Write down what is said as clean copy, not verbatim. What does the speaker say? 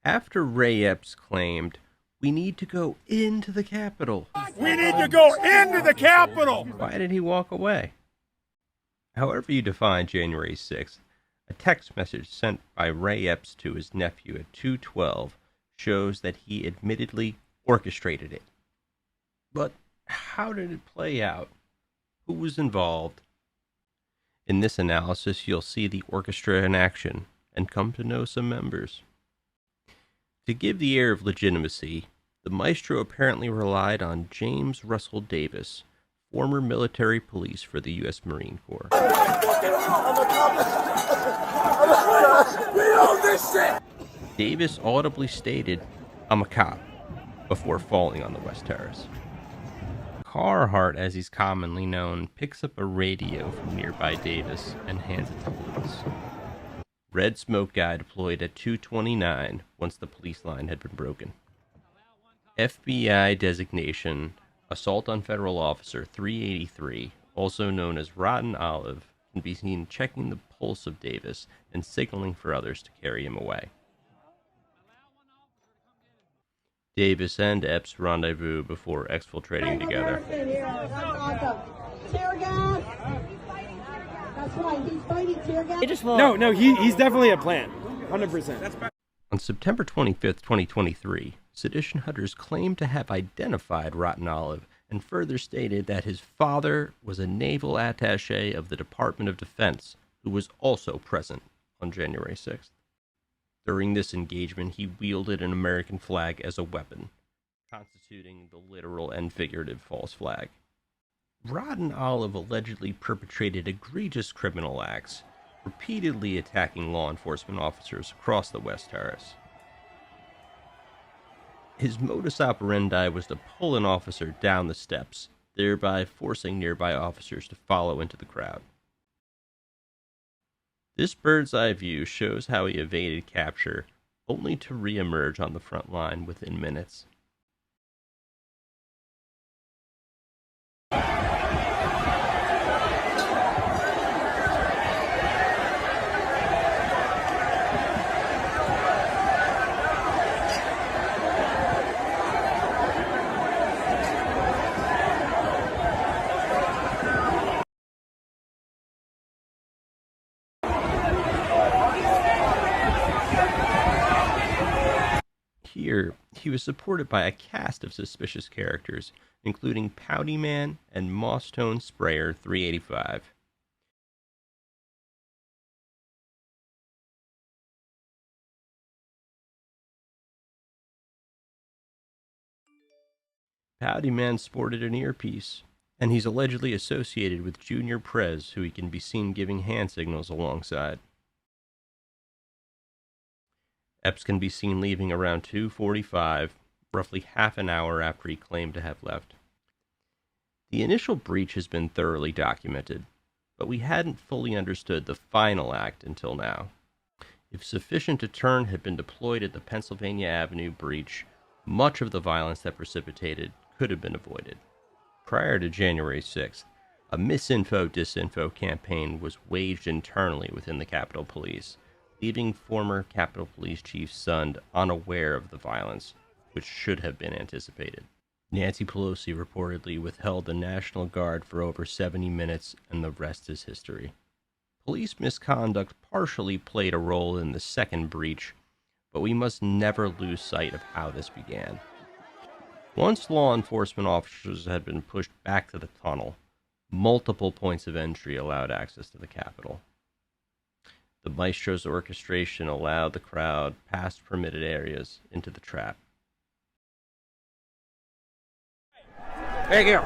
After Ray Epps claimed, "We need to go into the Capitol." We need to go into the Capitol! Why did he walk away? However you define January 6th, a text message sent by Ray Epps to his nephew at 2:12 shows that he admittedly orchestrated it. But how did it play out? Who was involved? In this analysis, you'll see the orchestra in action and come to know some members. To give the air of legitimacy, the Maestro apparently relied on James Russell Davis, former military police for the U.S. Marine Corps. Davis audibly stated, "I'm a cop," before falling on the West Terrace. Carhart, as he's commonly known, picks up a radio from nearby Davis and hands it to police. Red Smoke Guy deployed at 2:29 once the police line had been broken. FBI designation Assault on Federal Officer 383, also known as Rotten Olive, can be seen checking the pulse of Davis and signaling for others to carry him away. Davis and Epps rendezvous before exfiltrating together. No, he's definitely a plan. 100%. On September 25th, 2023, sedition hunters claimed to have identified Rotten Olive and further stated that his father was a naval attaché of the Department of Defense who was also present on January 6th. During this engagement, he wielded an American flag as a weapon, constituting the literal and figurative false flag. Rotten Olive allegedly perpetrated egregious criminal acts, repeatedly attacking law enforcement officers across the West Terrace. His modus operandi was to pull an officer down the steps, thereby forcing nearby officers to follow into the crowd. This bird's eye view shows how he evaded capture, only to re-emerge on the front line within minutes. Here, he was supported by a cast of suspicious characters, including Pouty Man and Moss-Tone Sprayer 385. Pouty Man sported an earpiece, and he's allegedly associated with Junior Prez, who he can be seen giving hand signals alongside. Epps can be seen leaving around 2:45, roughly half an hour after he claimed to have left. The initial breach has been thoroughly documented, but we hadn't fully understood the final act until now. If sufficient deterrent had been deployed at the Pennsylvania Avenue breach, much of the violence that precipitated could have been avoided. Prior to January 6th, a misinfo-disinfo campaign was waged internally within the Capitol Police, leaving former Capitol Police Chief Sund unaware of the violence, which should have been anticipated. Nancy Pelosi reportedly withheld the National Guard for over 70 minutes, and the rest is history. Police misconduct partially played a role in the second breach, but we must never lose sight of how this began. Once law enforcement officers had been pushed back to the tunnel, multiple points of entry allowed access to the Capitol. The Maestro's orchestration allowed the crowd past permitted areas into the trap. Thank you.